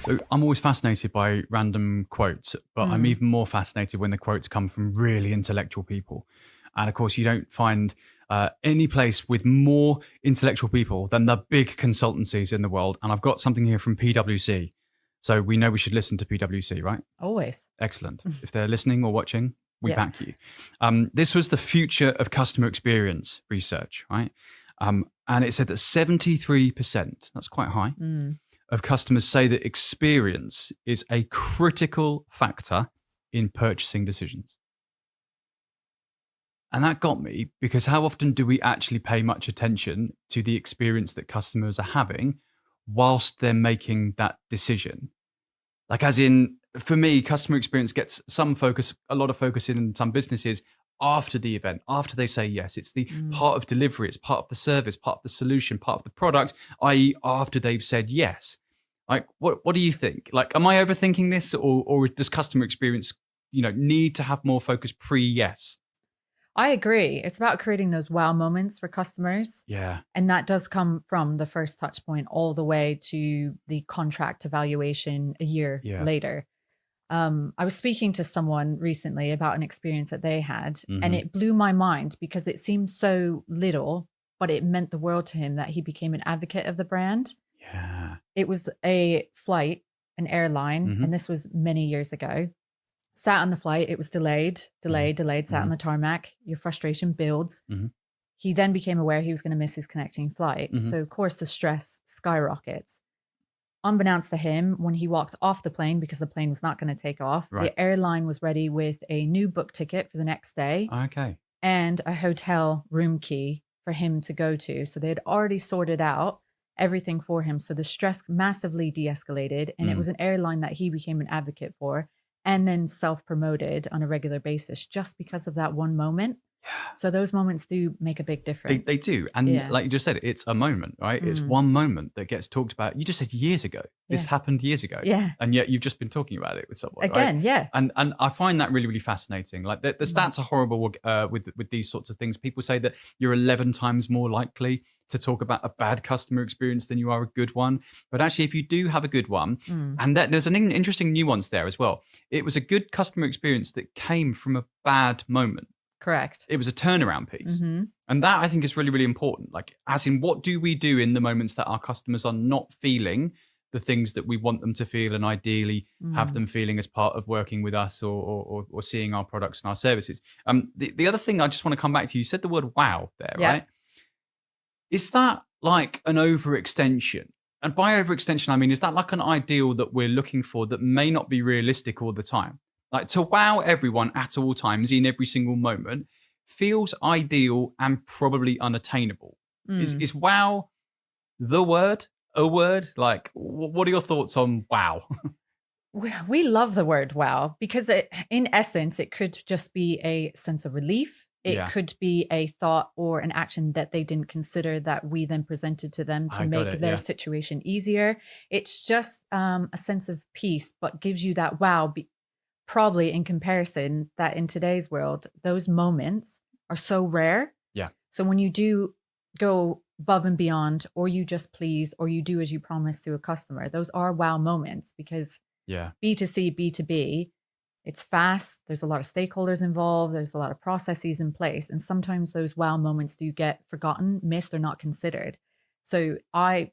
So I'm always fascinated by random quotes, but I'm even more fascinated when the quotes come from really intellectual people. And of course, you don't find any place with more intellectual people than the big consultancies in the world. And I've got something here from PwC. So we know we should listen to PwC, right? Always. Excellent. If they're listening or watching, we back you. This was the future of customer experience research, right? And it said that 73%, that's quite high, of customers say that experience is a critical factor in purchasing decisions. And that got me, because how often do we actually pay much attention to the experience that customers are having whilst they're making that decision? Like, as in, for me, customer experience gets some focus, a lot of focus in some businesses after the event, after they say yes. It's the part of delivery, it's part of the service, part of the solution, part of the product, i.e. after they've said yes. Like, what do you think? Like, am I overthinking this, or does customer experience, need to have more focus pre-yes? I agree. It's about creating those wow moments for customers. Yeah. And that does come from the first touch point all the way to the contract evaluation a year later. I was speaking to someone recently about an experience that they had, and it blew my mind because it seemed so little, but it meant the world to him that he became an advocate of the brand. Yeah. It was a flight, an airline, and this was many years ago. Sat on the flight, it was delayed, sat on the tarmac, your frustration builds. He then became aware he was going to miss his connecting flight. So of course the stress skyrockets. Unbeknownst to him, when he walks off the plane, because the plane was not going to take off, the airline was ready with a new book ticket for the next day. Okay. And a hotel room key for him to go to. So they had already sorted out everything for him. So the stress massively de-escalated, and it was an airline that he became an advocate for and then self-promoted on a regular basis just because of that one moment. So those moments do make a big difference. They do. And like you just said, it's a moment, right? It's one moment that gets talked about. You just said years ago. This happened years ago. Yeah. And yet you've just been talking about it with someone. Again, right? yeah. And I find that really, really fascinating. Like the stats are horrible with these sorts of things. People say that you're 11 times more likely to talk about a bad customer experience than you are a good one. But actually, if you do have a good one, and there's an interesting nuance there as well. It was a good customer experience that came from a bad moment. Correct. It was a turnaround piece. And that I think is really, really important. Like, as in, what do we do in the moments that our customers are not feeling the things that we want them to feel, and ideally have them feeling as part of working with us or seeing our products and our services? The other thing I just want to come back to, you said the word wow there, right? Is that like an overextension? And by overextension, I mean, is that like an ideal that we're looking for that may not be realistic all the time? Like, to wow everyone at all times in every single moment feels ideal and probably unattainable. Is wow the word? A word? Like, what are your thoughts on wow? We love the word wow because in essence, it could just be a sense of relief. It could be a thought or an action that they didn't consider that we then presented to them to make their situation easier. It's just a sense of peace, but gives you that wow. Probably in comparison that in today's world, those moments are so rare. Yeah. So when you do go above and beyond, or you just please, or you do as you promise to a customer, those are wow moments because B2C, B2B, it's fast. There's a lot of stakeholders involved. There's a lot of processes in place. And sometimes those wow moments do get forgotten, missed, or not considered. So I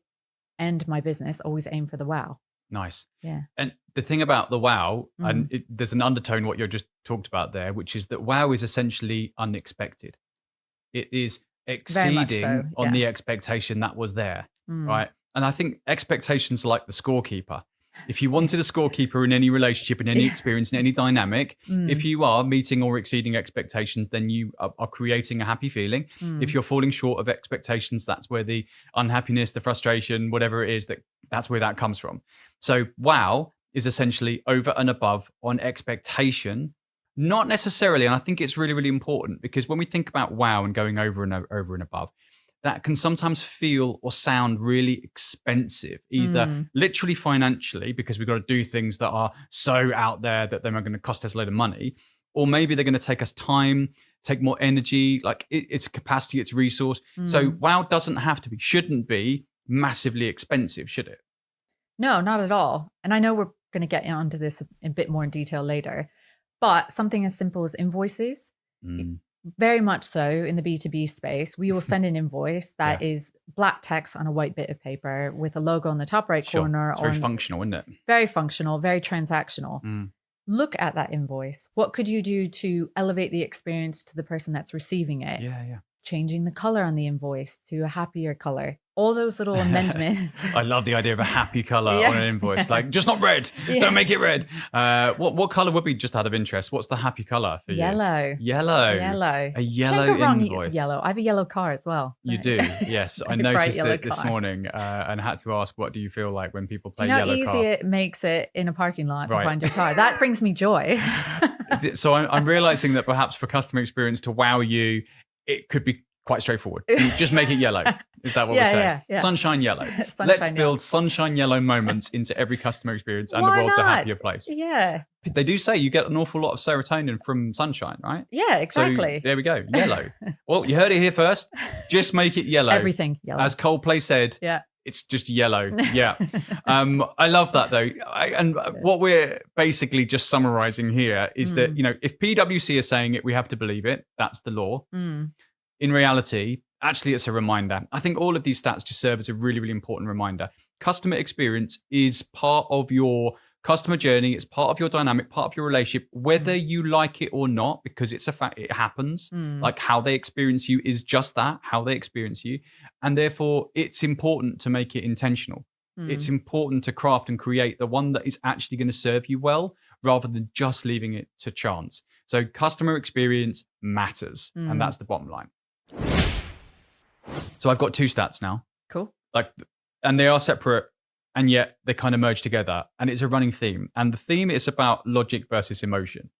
and my business always aim for the wow. Nice. Yeah. And the thing about the wow, and there's an undertone what you just talked about there, which is that wow is essentially unexpected. It is exceeding on the expectation that was there, right? And I think expectations are like the scorekeeper. If you wanted a scorekeeper in any relationship, in any experience, in any dynamic, if you are meeting or exceeding expectations, then you are creating a happy feeling. If you're falling short of expectations, that's where the unhappiness, the frustration, whatever it is, that's where that comes from. So wow is essentially over and above on expectation, not necessarily. And I think it's really, really important because when we think about wow and going over and above, that can sometimes feel or sound really expensive, either literally financially, because we've got to do things that are so out there that they're going to cost us a load of money, or maybe they're going to take us time, take more energy. Like it's capacity, it's resource. So wow shouldn't be massively expensive, should it? No, not at all. And I know we're going to get onto this a bit more in detail later, but something as simple as invoices, very much so in the B2B space, we will send an invoice that is black text on a white bit of paper with a logo on the top right corner. It's very functional, isn't it? Very functional, very transactional. Look at that invoice. What could you do to elevate the experience to the person that's receiving it? Yeah. Changing the color on the invoice to a happier color. All those little amendments. I love the idea of a happy color on an invoice. Like, just not red. Don't make it red. What color would be, just out of interest? What's the happy color for you? Yellow. A yellow invoice. Yellow. I have a yellow car as well. You do, yes. I noticed it this morning and had to ask, what do you feel like when people play yellow car? Do you know how easy it makes it in a parking lot to find your car? That brings me joy. So I'm realizing that perhaps for customer experience to wow you, it could be quite straightforward. You just make it yellow. Is that what we're saying? Yeah. Sunshine yellow. Let's build sunshine yellow moments into every customer experience and the world's a happier place. Yeah. They do say you get an awful lot of serotonin from sunshine, right? Yeah, exactly. So there we go. Yellow. Well, you heard it here first. Just make it yellow. Everything yellow. As Coldplay said. Yeah. It's just yellow. Yeah. I love that though. What we're basically just summarizing here is that, if PwC is saying it, we have to believe it. That's the law. In reality, actually, it's a reminder. I think all of these stats just serve as a really, really important reminder. Customer experience is part of your customer journey. It's part of your dynamic, part of your relationship, whether you like it or not, because it's a fact, it happens. Like how they experience you is just that, how they experience you. And therefore, it's important to make it intentional. It's important to craft and create the one that is actually going to serve you well, rather than just leaving it to chance. So customer experience matters. And that's the bottom line. So I've got two stats now. Cool. And they are separate, and yet they kind of merge together. And it's a running theme. And the theme is about logic versus emotion.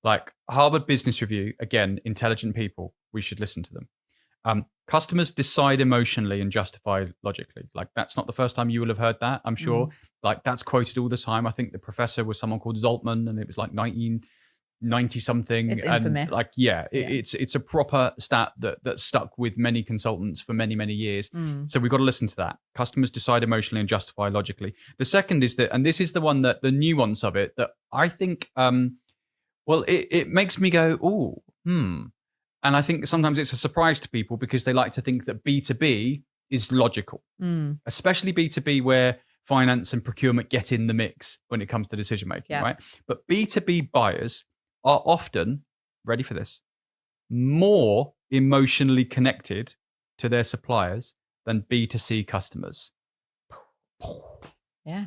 Like Harvard Business Review, again, intelligent people, we should listen to them. Customers decide emotionally and justify logically. Like, that's not the first time you will have heard that, I'm sure. Like, that's quoted all the time. I think the professor was someone called Zoltman, and it was like 1990 something. It's infamous. And it's a proper stat that stuck with many consultants for many, many years. So we've got to listen to that. Customers decide emotionally and justify logically. The second is that, and this is the one that the nuance of it that I think, it makes me go, and I think sometimes it's a surprise to people because they like to think that B2B is logical, especially B2B where finance and procurement get in the mix when it comes to decision making, right? But B2B buyers are often, ready for this, more emotionally connected to their suppliers than B2C customers. Yeah.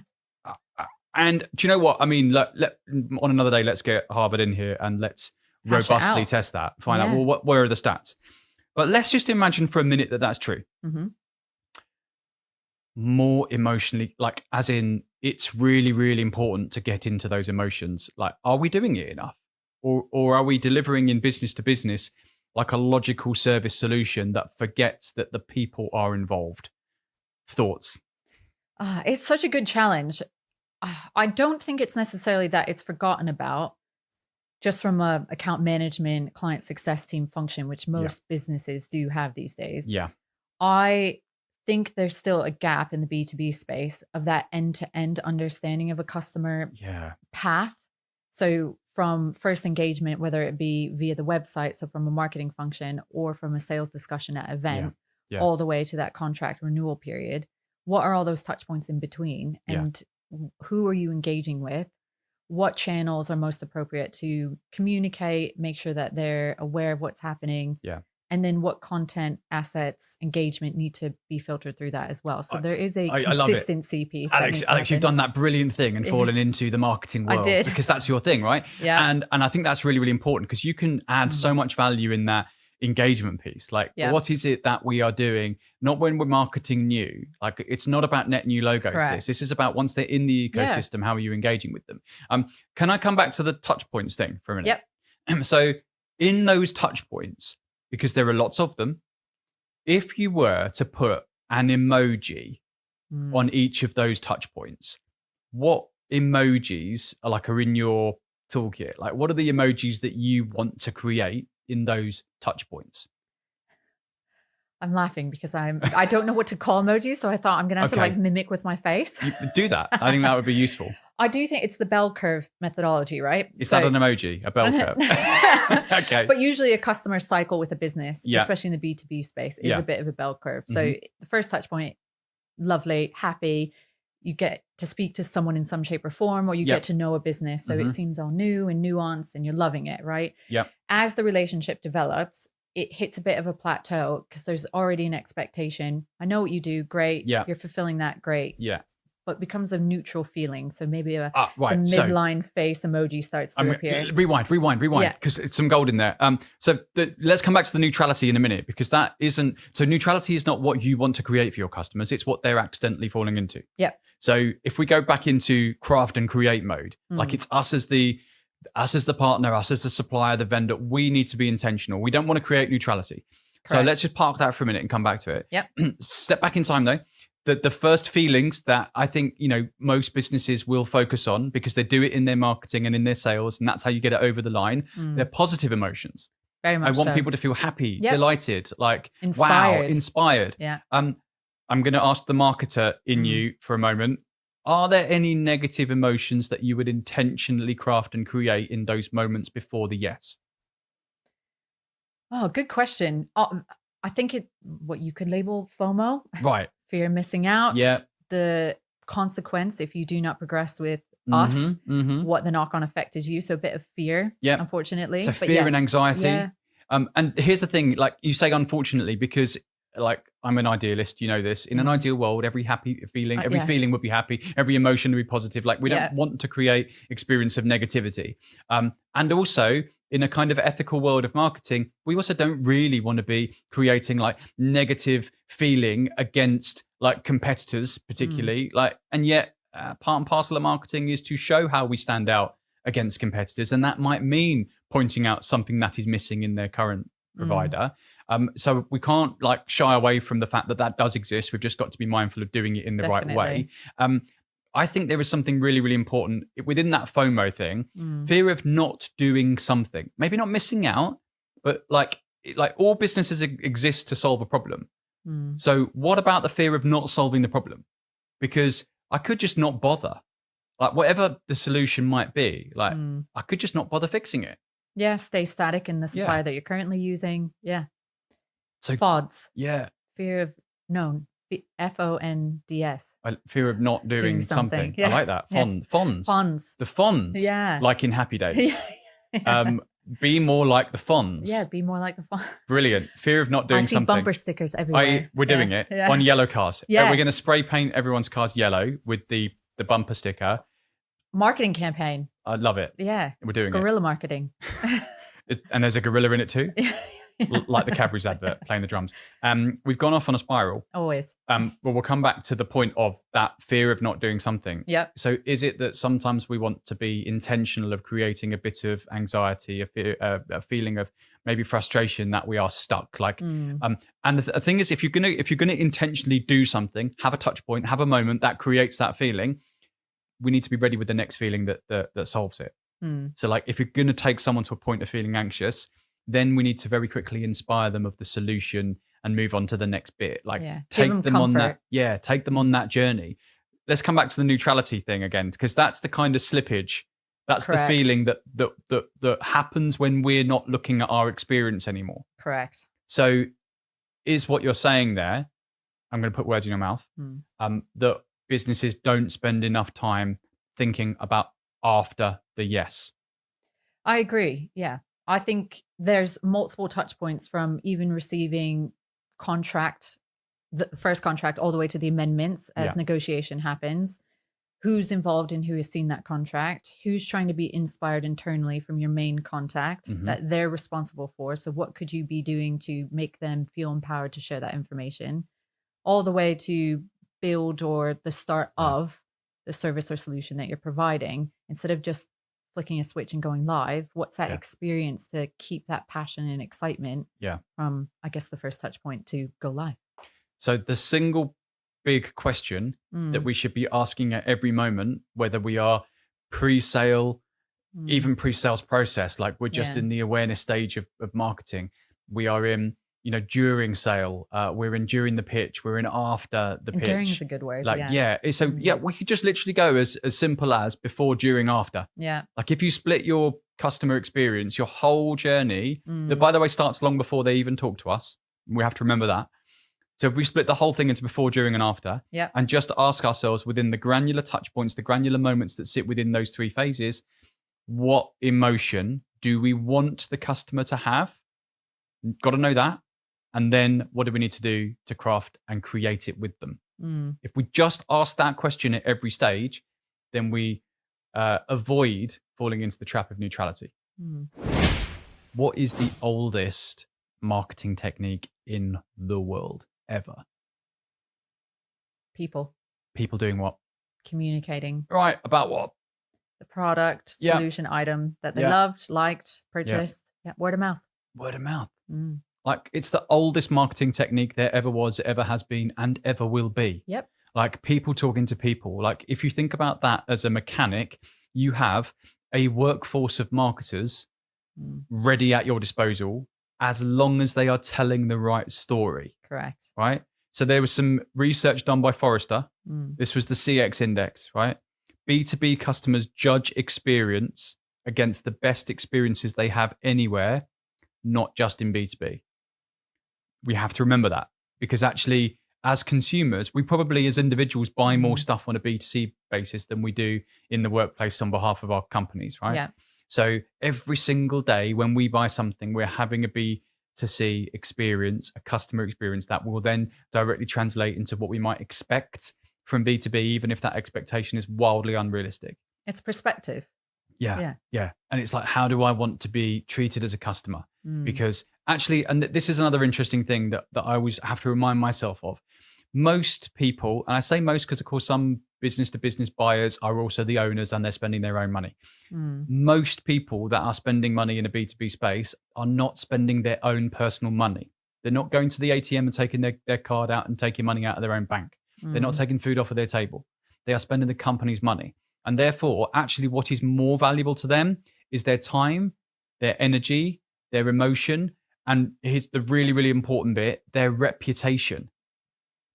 And do you know what? I mean, on another day, let's get Harvard in here and let's robustly test that, find out, where are the stats? But let's just imagine for a minute that that's true. More emotionally, like as in it's really, really important to get into those emotions. Like, are we doing it enough? Or are we delivering in business to business like a logical service solution that forgets that the people are involved? Thoughts? It's such a good challenge. I don't think it's necessarily that it's forgotten about just from a account management, client success team function, which most businesses do have these days. Yeah. I think there's still a gap in the B2B space of that end-to-end understanding of a customer path. So from first engagement, whether it be via the website, so from a marketing function or from a sales discussion at event, all the way to that contract renewal period, what are all those touch points in between? And who are you engaging with? What channels are most appropriate to communicate, make sure that they're aware of what's happening? And then what content, assets, engagement need to be filtered through that as well. So there is a consistency piece. Alex, you've done that brilliant thing and fallen into the marketing world. I did. Because that's your thing, right? Yeah. And I think that's really, really important because you can add so much value in that engagement piece. Like, what is it that we are doing? Not when we're marketing new. Like, it's not about net new logos. This is about once they're in the ecosystem, how are you engaging with them? Can I come back to the touch points thing for a minute? So in those touch points, because there are lots of them, if you were to put an emoji on each of those touch points, what emojis are in your toolkit? Like, what are the emojis that you want to create in those touch points? I'm laughing because I don't know what to call emojis. So I thought I'm going to have to like mimic with my face. You do that. I think that would be useful. I do think it's the bell curve methodology, right? Is that an emoji? A bell curve? Okay. But usually a customer cycle with a business, especially in the B2B space, is a bit of a bell curve. So the first touch point, lovely, happy. You get to speak to someone in some shape or form, or you get to know a business. So it seems all new and nuanced and you're loving it, right? Yeah. As the relationship develops, it hits a bit of a plateau because there's already an expectation. I know what you do. Great. Yeah. You're fulfilling that. Great. Yeah. But becomes a neutral feeling. So maybe a right. the midline face emoji starts to appear. Rewind, because it's some gold in there. Let's come back to the neutrality in a minute, because that isn't, so neutrality is not what you want to create for your customers. It's what they're accidentally falling into. Yeah. So if we go back into craft and create mode, like it's us as the partner, us as the supplier, the vendor, we need to be intentional. We don't want to create neutrality. Correct. So let's just park that for a minute and come back to it. Yep. Step back in time though. The first feelings that I think, most businesses will focus on, because they do it in their marketing and in their sales, and that's how you get it over the line. They're positive emotions. Very much I want so. people to feel happy, delighted, like inspired. Wow, inspired. Yeah. I'm going to ask the marketer in you for a moment. Are there any negative emotions that you would intentionally craft and create in those moments before the yes? Oh, good question. I think what you could label FOMO. Right. Fear of missing out. Yeah. The consequence if you do not progress with us, what the knock-on effect is you. So a bit of fear, unfortunately. So fear and anxiety. Yeah. And here's the thing, like you say, unfortunately, because like I'm an idealist, you know this. In an ideal world, every happy feeling, every feeling would be happy, every emotion would be positive. Like we don't want to create experience of negativity. And also in a kind of ethical world of marketing, we also don't really want to be creating like negative feeling against like competitors, particularly. And yet part and parcel of marketing is to show how we stand out against competitors. And that might mean pointing out something that is missing in their current provider. So we can't like shy away from the fact that that does exist. We've just got to be mindful of doing it in the right way. I think there is something really, really important within that FOMO thing, fear of not doing something, maybe not missing out, but like all businesses exist to solve a problem. So what about the fear of not solving the problem? Because I could just not bother, like whatever the solution might be, like I could just not bother fixing it. Yeah. Stay static in the supplier that you're currently using. Yeah. So FODS. Yeah. Fear of known. FONDS. Fear of not doing something. Yeah. I like that. Fonz. The Fonz. Yeah. Like in Happy Days. Be more like the Fonz. Yeah, be more like the Fonz. Brilliant. Fear of not doing something. I see bumper stickers everywhere. We're doing it on yellow cars. Yes. We're going to spray paint everyone's cars yellow with the bumper sticker. Marketing campaign. I love it. Yeah. We're doing Guerrilla marketing. And there's a gorilla in it too. Like the Cadbury's advert, playing the drums. We've gone off on a spiral. Always. Well, we'll come back to the point of that fear of not doing something. Yep. So is it that sometimes we want to be intentional of creating a bit of anxiety, a feeling of maybe frustration that we are stuck? And the thing is, if you're gonna intentionally do something, have a touch point, have a moment that creates that feeling, we need to be ready with the next feeling that solves it. So like if you're gonna take someone to a point of feeling anxious, then we need to very quickly inspire them of the solution and move on to the next bit. Like take them on that. Yeah, take them on that journey. Let's come back to the neutrality thing again, because that's the kind of slippage. That's Correct. The feeling that happens when we're not looking at our experience anymore. Correct. So is what you're saying there, I'm going to put words in your mouth, that businesses don't spend enough time thinking about after the yes. I agree. Yeah. I think there's multiple touch points from even receiving the first contract all the way to the amendments as negotiation happens. Who's involved in who has seen that contract? Who's trying to be inspired internally from your main contact that they're responsible for? So what could you be doing to make them feel empowered to share that information? All the way to build or the start of the service or solution that you're providing, instead of just flicking a switch and going live. What's that experience to keep that passion and excitement from, I guess, the first touch point to go live? So the single big question that we should be asking at every moment, whether we are pre-sale, even pre-sales process. Like we're just in the awareness stage of marketing. We are in, during sale. We're in during the pitch. We're in after the pitch. During is a good word. Like, So we could just literally go as simple as before, during, after. Yeah. Like if you split your customer experience, your whole journey, that by the way starts long before they even talk to us. We have to remember that. So if we split the whole thing into before, during, and after, and just ask ourselves within the granular touch points, the granular moments that sit within those three phases, what emotion do we want the customer to have? Got to know that. And then what do we need to do to craft and create it with them? If we just ask that question at every stage, then we avoid falling into the trap of neutrality. What is the oldest marketing technique in the world ever? People doing what? Communicating. Right. About what? The product, solution, item that they loved, liked, purchased. Word of mouth. Word of mouth. Like it's the oldest marketing technique there ever was, ever has been, and ever will be. Yep. Like people talking to people. Like if you think about that as a mechanic, you have a workforce of marketers ready at your disposal as long as they are telling the right story. Correct. Right? So there was some research done by Forrester. This was the CX index, right? B2B customers judge experience against the best experiences they have anywhere, not just in B2B. We have to remember that because actually as consumers, we probably as individuals buy more stuff on a B2C basis than we do in the workplace on behalf of our companies, right? Yeah. So every single day when we buy something, we're having a B2C experience, a customer experience that will then directly translate into what we might expect from B2B, even if that expectation is wildly unrealistic. It's perspective. Yeah. And it's like, how do I want to be treated as a customer? Because actually, and this is another interesting thing that I always have to remind myself of. Most people, and I say most because of course some business to business buyers are also the owners and they're spending their own money. Most people that are spending money in a B2B space are not spending their own personal money. They're not going to the ATM and taking their card out and taking money out of their own bank. They're not taking food off of their table. They are spending the company's money. And therefore, actually what is more valuable to them is their time, their energy, their emotion, and here's the really, really important bit, their reputation.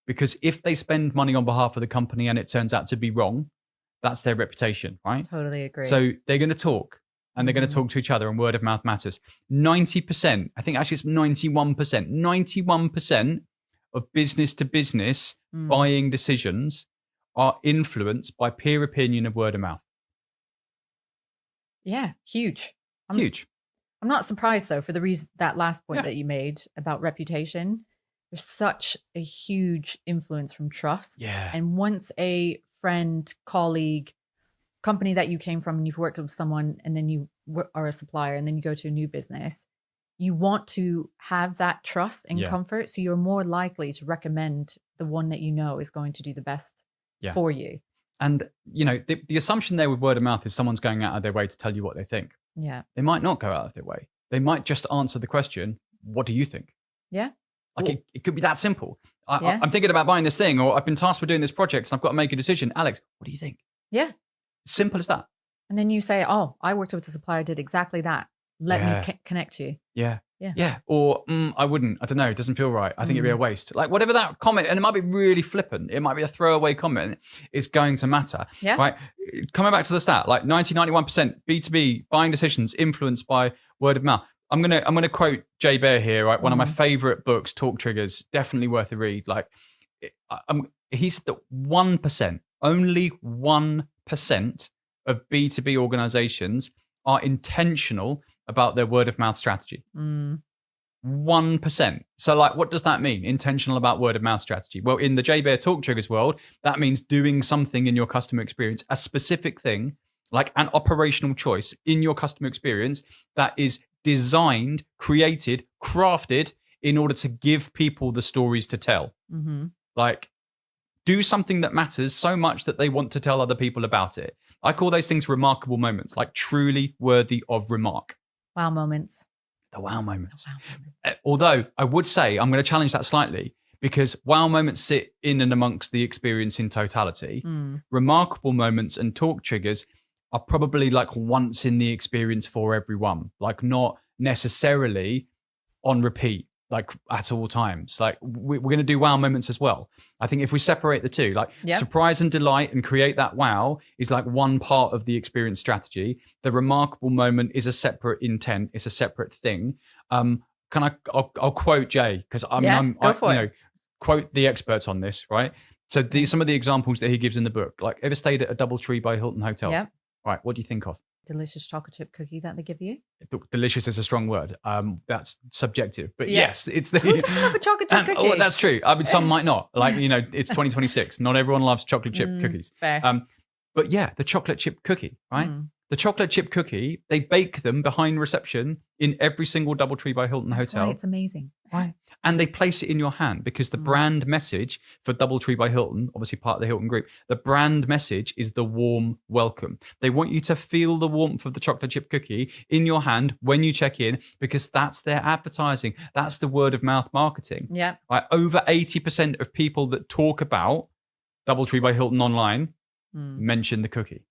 Because if they spend money on behalf of the company and it turns out to be wrong, that's their reputation, right? Totally agree. So they're going to talk and they're going to talk to each other and word of mouth matters. 90%, I think actually it's 91% of business to business buying decisions are influenced by peer opinion of word of mouth. Yeah, huge. Huge. I'm not surprised though, for the reason that last point that you made about reputation. There's such a huge influence from trust. Yeah. And once a friend, colleague, company that you came from and you've worked with someone and then you are a supplier and then you go to a new business, you want to have that trust and comfort. So you're more likely to recommend the one that you know is going to do the best for you. And, the assumption there with word of mouth is someone's going out of their way to tell you what they think. Yeah. They might not go out of their way. They might just answer the question, what do you think? Yeah. Like it could be that simple. I'm thinking about buying this thing, or I've been tasked with doing this project and I've got to make a decision. Alex, what do you think? Yeah. Simple as that. And then you say, oh, I worked with the supplier, did exactly that. Let me connect you. Yeah. Or I wouldn't. I don't know. It doesn't feel right. I think it'd be a waste. Like whatever that comment, and it might be really flippant. It might be a throwaway comment. It's going to matter. Yeah. Right. Coming back to the stat, like 91% B2B buying decisions influenced by word of mouth. I'm gonna quote Jay Baer here. Right. One of my favorite books, Talk Triggers, definitely worth a read. Like he said that 1%, only 1% of B2B organizations are intentional about their word of mouth strategy. 1%. So like, what does that mean? Intentional about word of mouth strategy. Well, in the Jay Baer Talk Triggers world, that means doing something in your customer experience, a specific thing, like an operational choice in your customer experience that is designed, created, crafted in order to give people the stories to tell. Like do something that matters so much that they want to tell other people about it. I call those things remarkable moments, like truly worthy of remark. Wow moments. The wow moments. Although I would say I'm going to challenge that slightly because wow moments sit in and amongst the experience in totality. Remarkable moments and talk triggers are probably like once in the experience for everyone, like not necessarily on repeat, like at all times. Like we're going to do wow moments as well. I think if we separate the two, like surprise and delight and create that wow is like one part of the experience strategy. The remarkable moment is a separate intent. It's a separate thing. I'll quote Jay, because quote the experts on this, right? So some of the examples that he gives in the book, like ever stayed at a DoubleTree by Hilton Hotel? Yeah. Right. What do you think of? Delicious chocolate chip cookie that they give you. Delicious is a strong word. That's subjective, but yes, it's the. Who doesn't love a chocolate chip cookie? Oh, that's true. I mean, some might not. Like, it's 2026. Not everyone loves chocolate chip cookies. Fair. But yeah, the chocolate chip cookie, right? The chocolate chip cookie, they bake them behind reception in every single DoubleTree by Hilton Hotel. Why it's amazing. Right. And they place it in your hand because the brand message for DoubleTree by Hilton, obviously part of the Hilton group, the brand message is the warm welcome. They want you to feel the warmth of the chocolate chip cookie in your hand when you check in, because that's their advertising. That's the word of mouth marketing. Yeah. Right. Over 80% of people that talk about DoubleTree by Hilton online mention the cookie.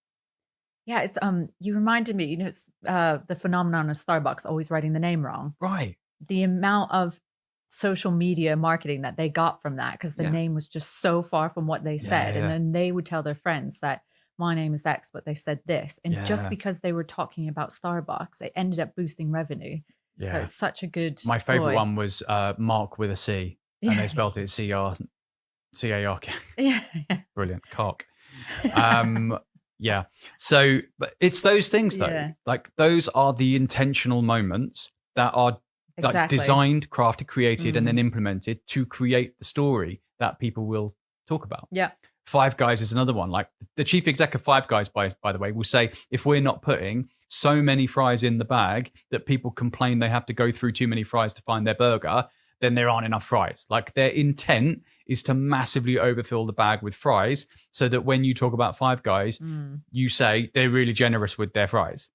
Yeah, it's you reminded me, it's the phenomenon of Starbucks always writing the name wrong. Right. The amount of social media marketing that they got from that, because the name was just so far from what they said. And then they would tell their friends that my name is X, but they said this. And just because they were talking about Starbucks, it ended up boosting revenue. Yeah. So it's such a good My favorite one was Mark with a C. And they spelled it C-A-R-K. Yeah. Brilliant. Cock. Yeah. So, but it's those things though. Yeah. Like those are the intentional moments that are like designed, crafted, created, and then implemented to create the story that people will talk about. Yeah. Five Guys is another one. Like the chief exec of Five Guys, by the way, will say, if we're not putting so many fries in the bag that people complain they have to go through too many fries to find their burger, then there aren't enough fries. Like their intent is to massively overfill the bag with fries so that when you talk about Five Guys, you say they're really generous with their fries.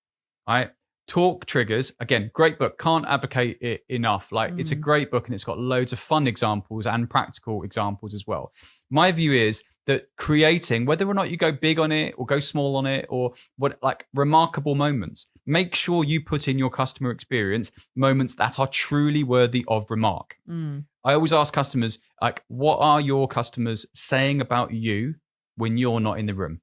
Right? Talk Triggers, again, great book. Can't advocate it enough. Like it's a great book and it's got loads of fun examples and practical examples as well. My view is that creating, whether or not you go big on it or go small on it or what, like remarkable moments, make sure you put in your customer experience moments that are truly worthy of remark. I always ask customers, like, what are your customers saying about you when you're not in the room?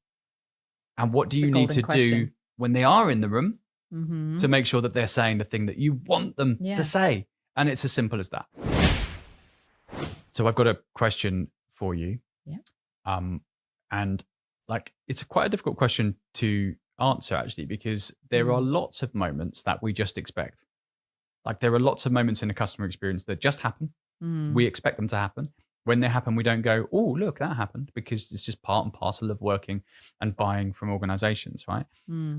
And what do you need to do when they are in the room to make sure that they're saying the thing that you want them to say? And it's as simple as that. So I've got a question for you. Yeah. And like, it's quite a difficult question to answer actually, because there are lots of moments that we just expect. Like there are lots of moments in a customer experience that just happen. We expect them to happen. When they happen, we don't go, oh, look, that happened, because it's just part and parcel of working and buying from organizations, right?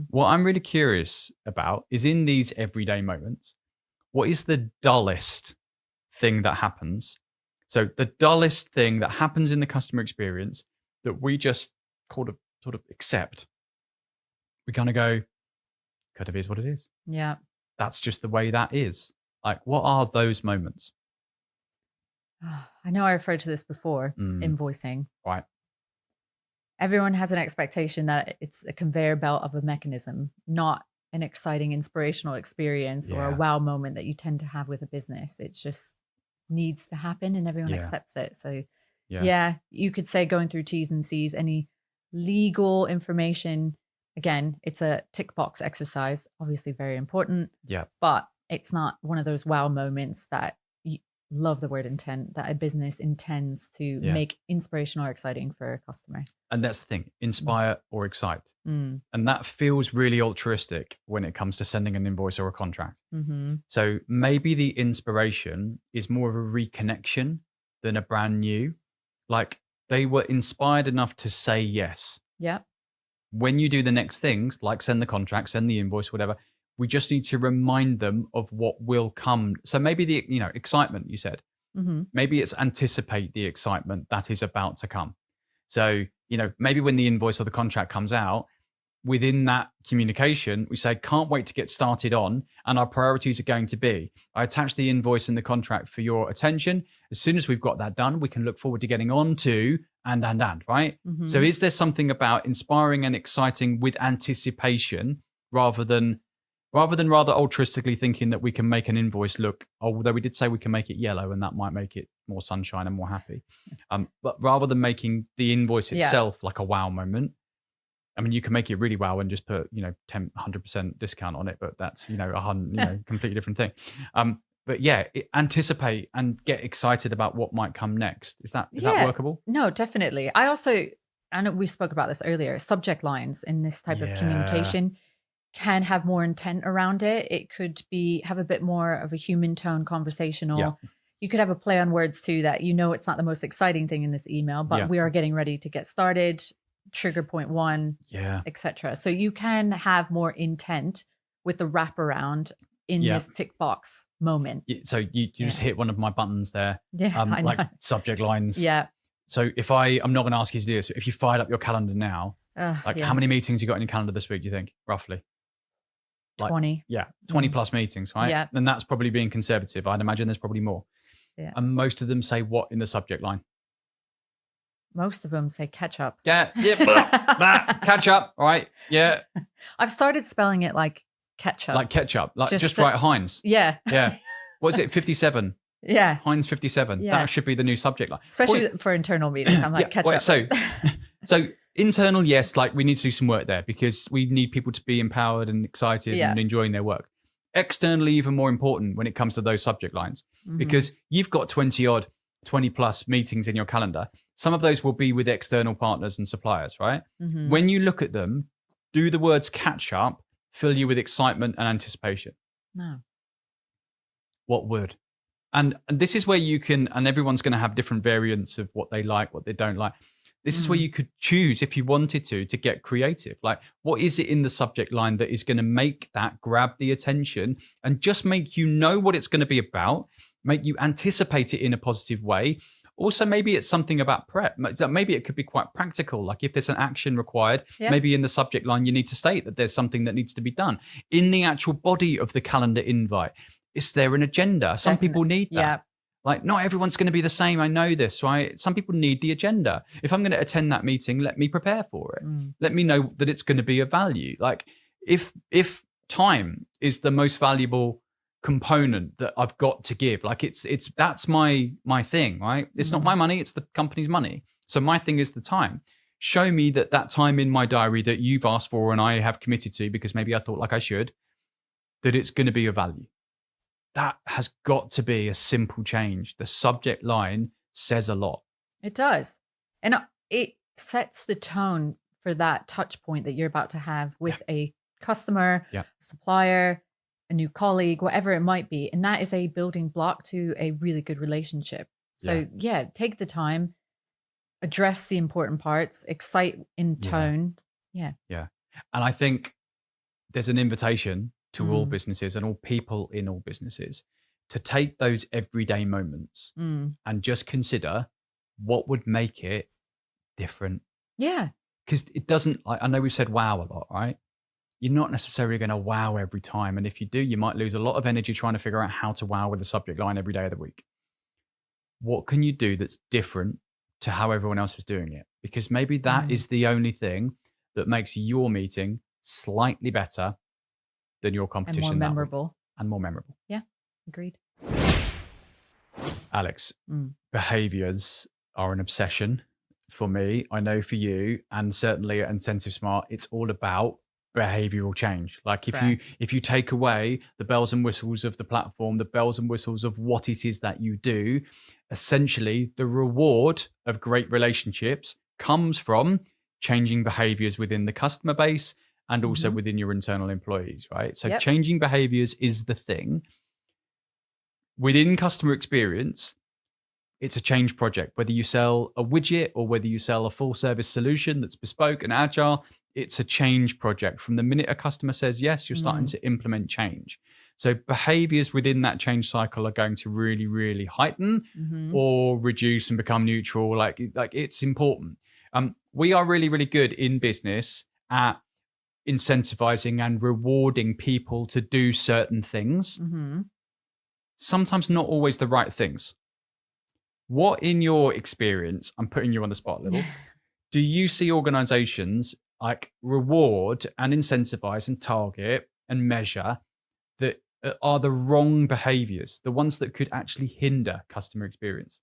What I'm really curious about is in these everyday moments, what is the dullest thing that happens? So the dullest thing that happens in the customer experience that we just sort of accept. We kind of go, kind of is what it is. Yeah. That's just the way that is. Like, what are those moments? I know I referred to this before, invoicing. Right. Everyone has an expectation that it's a conveyor belt of a mechanism, not an exciting, inspirational experience or a wow moment that you tend to have with a business. It's just needs to happen and everyone accepts it. So you could say going through T's and C's, any legal information, again, it's a tick box exercise, obviously very important. Yeah. But it's not one of those wow moments that love the word intent, that a business intends to make inspirational or exciting for a customer. And that's the thing, inspire or excite. And that feels really altruistic when it comes to sending an invoice or a contract. So maybe the inspiration is more of a reconnection than a brand new. Like they were inspired enough to say yes. Yeah. When you do the next things, like send the contract, send the invoice, whatever, we just need to remind them of what will come. So maybe the, excitement you said, maybe it's anticipate the excitement that is about to come. So, maybe when the invoice or the contract comes out, within that communication, we say, can't wait to get started on, and our priorities are going to be, I attach the invoice and the contract for your attention. As soon as we've got that done, we can look forward to getting on to and, right? Mm-hmm. So is there something about inspiring and exciting with anticipation rather than rather altruistically thinking that we can make an invoice look, although we did say we can make it yellow and that might make it more sunshine and more happy. But rather than making the invoice itself like a wow moment, I mean, you can make it really wow and just put, 100% discount on it, but that's, completely different thing. But yeah, anticipate and get excited about what might come next. Is that workable? No, definitely. I know we spoke about this earlier, subject lines in this type of communication can have more intent around it. It could have a bit more of a human tone, conversational. Yeah. You could have a play on words too, that it's not the most exciting thing in this email, but we are getting ready to get started. Trigger point 1, etc. So you can have more intent with the wraparound in this tick box moment. So you just hit one of my buttons there. I like subject lines. Yeah. So I'm not going to ask you to do this. If you fired up your calendar now, how many meetings you got in your calendar this week, do you think, roughly? 20. 20 plus meetings, right? Yeah. And that's probably being conservative. I'd imagine there's probably more. Yeah. And most of them say what in the subject line? Most of them say catch up. Yeah. Catch up. All right. Yeah. I've started spelling it like ketchup. Like ketchup. Like just write Heinz. Yeah. Yeah. What is it? 57. Yeah. Heinz 57. Yeah. That should be the new subject line. Especially for internal meetings. I'm like ketchup. So internal, yes, like we need to do some work there because we need people to be empowered and excited and enjoying their work. Externally, even more important when it comes to those subject lines, because you've got 20 plus meetings in your calendar. Some of those will be with external partners and suppliers, right? Mm-hmm. When you look at them, do the words catch up fill you with excitement and anticipation? No. What would? And this is where you can, and everyone's going to have different variants of what they like, what they don't like. This is where you could choose, if you wanted to get creative. Like, what is it in the subject line that is going to make that grab the attention and just make you know what it's going to be about, make you anticipate it in a positive way. Also, maybe it's something about prep. Maybe it could be quite practical. Like if there's an action required, maybe in the subject line, you need to state that there's something that needs to be done. In the actual body of the calendar invite, is there an agenda? Some people need that. Yeah. Like, not everyone's going to be the same. I know this, right? Some people need the agenda. If I'm going to attend that meeting, let me prepare for it. Let me know that it's going to be of value. Like, if time is the most valuable component that I've got to give, like that's my thing, right? It's not my money, it's the company's money. So my thing is the time. Show me that time in my diary that you've asked for and I have committed to, because maybe I thought like I should, that it's going to be of value. That has got to be a simple change. The subject line says a lot. It does. And it sets the tone for that touch point that you're about to have with a customer, supplier, a new colleague, whatever it might be. And that is a building block to a really good relationship. So take the time, address the important parts, excite in tone. Yeah. And I think there's an invitation to all businesses and all people in all businesses to take those everyday moments and just consider what would make it different. Yeah. Because it doesn't, I know we've said wow a lot, right? You're not necessarily going to wow every time. And if you do, you might lose a lot of energy trying to figure out how to wow with the subject line every day of the week. What can you do that's different to how everyone else is doing it? Because maybe that is the only thing that makes your meeting slightly better than your competition. And more memorable. And more memorable. Yeah, agreed. Alex, behaviours are an obsession for me. I know for you, and certainly at Incentive Smart, it's all about behavioural change. Like if you take away the bells and whistles of the platform, the bells and whistles of what it is that you do, essentially the reward of great relationships comes from changing behaviours within the customer base and also within your internal employees, right? So changing behaviors is the thing. Within customer experience, it's a change project. Whether you sell a widget or whether you sell a full service solution that's bespoke and agile, it's a change project. From the minute a customer says yes, you're starting to implement change. So behaviors within that change cycle are going to really, really heighten or reduce and become neutral. Like it's important. We are really, really good in business at incentivizing and rewarding people to do certain things, sometimes not always the right things. What, in your experience, I'm putting you on the spot a little, do you see organizations like reward and incentivize and target and measure that are the wrong behaviors, the ones that could actually hinder customer experience?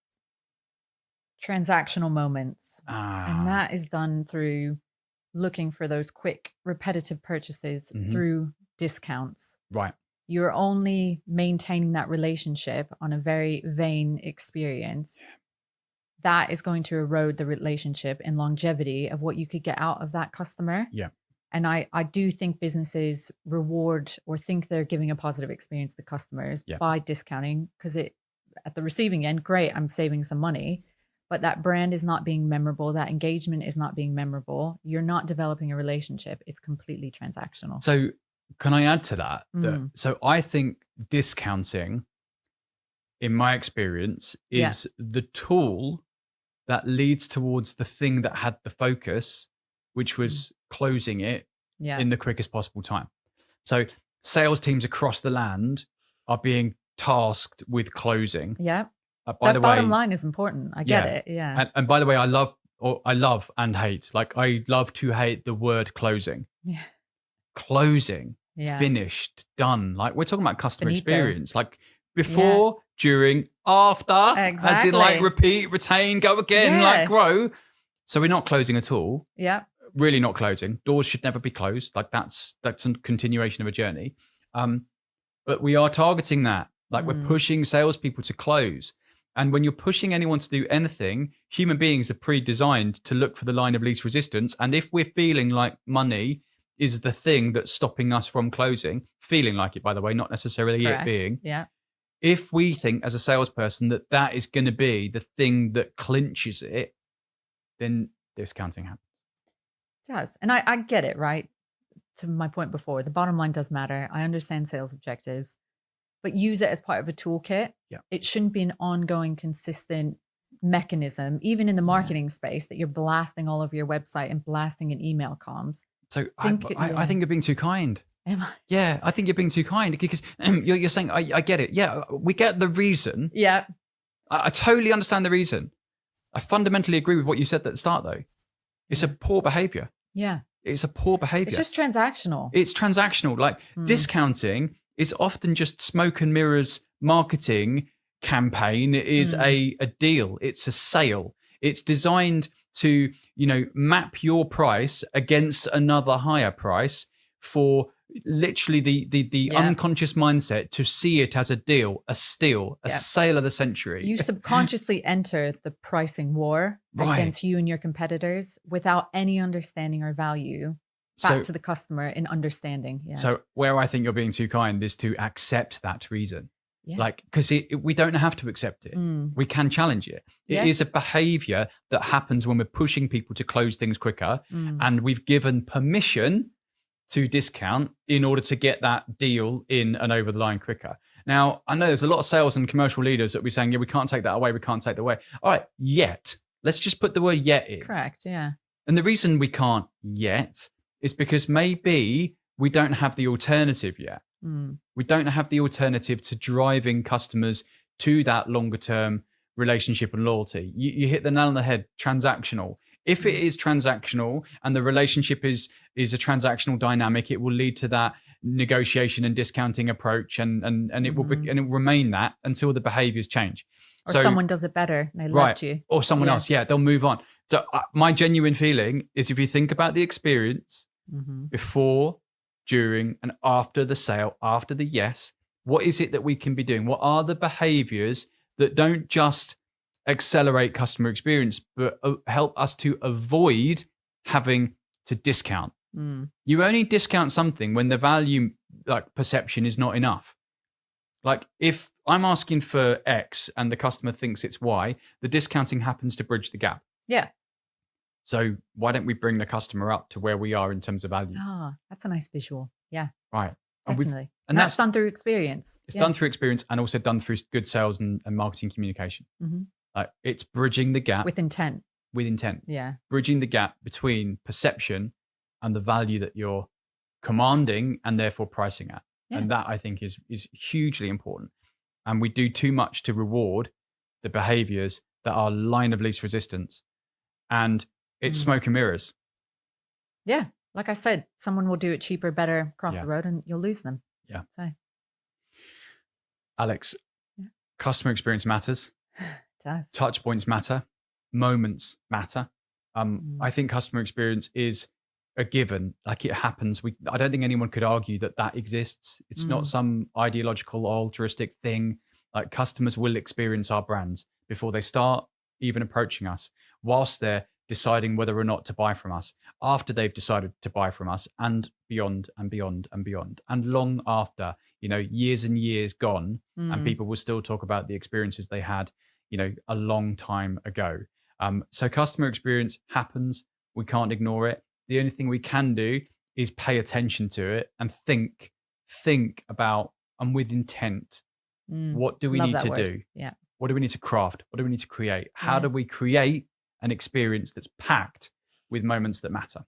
Transactional moments. And that is done through looking for those quick, repetitive purchases through discounts. Right. You're only maintaining that relationship on a very vain experience. That is going to erode the relationship and longevity of what you could get out of that customer. Yeah. And I do think businesses reward or think they're giving a positive experience to customers by discounting, because at the receiving end, great, I'm saving some money, but that brand is not being memorable. That engagement is not being memorable. You're not developing a relationship. It's completely transactional. So can I add to that? So I think discounting, in my experience, is the tool that leads towards the thing that had the focus, which was closing it in the quickest possible time. So sales teams across the land are being tasked with closing. Yeah. By the way, bottom line is important. I get it. Yeah. And by the way, I love and hate. Like, I love to hate the word closing. Yeah. Closing, finished, done. Like, we're talking about customer experience. Like, before, during, after, as in like repeat, retain, go again, like grow. So we're not closing at all. Yeah. Really not closing. Doors should never be closed. Like, that's a continuation of a journey. But we are targeting that. Like, we're pushing salespeople to close. And when you're pushing anyone to do anything, human beings are pre-designed to look for the line of least resistance. And if we're feeling like money is the thing that's stopping us from closing, feeling like it, by the way, not necessarily it being. Yeah. If we think as a salesperson that is going to be the thing that clinches it, then discounting happens. It does. And I get it, right? To my point before, the bottom line does matter. I understand sales objectives, but use it as part of a toolkit. Yeah. It shouldn't be an ongoing, consistent mechanism, even in the marketing space, that you're blasting all over your website and blasting in email comms. So I think you're being too kind. Am I? Yeah, I think you're being too kind, because you're saying, I get it. Yeah, we get the reason. Yeah. I totally understand the reason. I fundamentally agree with what you said at the start, though. It's a poor behavior. Yeah. It's a poor behavior. It's just transactional. It's transactional. Like, discounting is often just smoke and mirrors marketing campaign. It is a deal. It's a sale. It's designed to, map your price against another higher price for literally the unconscious mindset to see it as a deal, a steal, a sale of the century. You subconsciously enter the pricing war against you and your competitors without any understanding or value back to the customer in understanding. Yeah. So where I think you're being too kind is to accept that reason. Yeah. Like, because we don't have to accept it. We can challenge it. It is a behavior that happens when we're pushing people to close things quicker, and we've given permission to discount in order to get that deal in and over the line quicker. Now, I know there's a lot of sales and commercial leaders that will be saying, we can't take that away. We can't take that away. All right, yet. Let's just put the word yet in. Correct, yeah. And the reason we can't yet is because maybe we don't have the alternative yet. We don't have the alternative to driving customers to that longer term relationship and loyalty. You hit the nail on the head, transactional. If it is transactional and the relationship is a transactional dynamic, it will lead to that negotiation and discounting approach, and it will and it will remain that until the behaviors change. Or someone does it better and they left you. Or someone else, they'll move on. So my genuine feeling is, if you think about the experience before, during, and after the sale, after the yes, what is it that we can be doing? What are the behaviors that don't just accelerate customer experience, but help us to avoid having to discount? You only discount something when the value perception is not enough. Like, if I'm asking for X and the customer thinks it's Y, the discounting happens to bridge the gap. Yeah. So why don't we bring the customer up to where we are in terms of value? That's a nice visual. Yeah. Right. Definitely. And that's done through experience. It's done through experience, and also done through good sales and marketing communication. It's bridging the gap. With intent. With intent. Yeah. Bridging the gap between perception and the value that you're commanding and therefore pricing at. And that, I think, is hugely important. And we do too much to reward the behaviors that are line of least resistance. And it's smoke and mirrors. Yeah. Like I said, someone will do it cheaper, better across the road, and you'll lose them. Yeah. So, Alex, customer experience matters. It does. Touch points matter. Moments matter. I think customer experience is a given. Like, it happens. I don't think anyone could argue that exists. It's not some ideological or altruistic thing. Like, customers will experience our brands before they start even approaching us, whilst they're deciding whether or not to buy from us, after they've decided to buy from us, and beyond and beyond and beyond, and long after, years and years gone, and people will still talk about the experiences they had, a long time ago. So customer experience happens. We can't ignore it. The only thing we can do is pay attention to it and think about, and with intent, what do we need to do? Yeah. What do we need to craft? What do we need to create? How do we create an experience that's packed with moments that matter?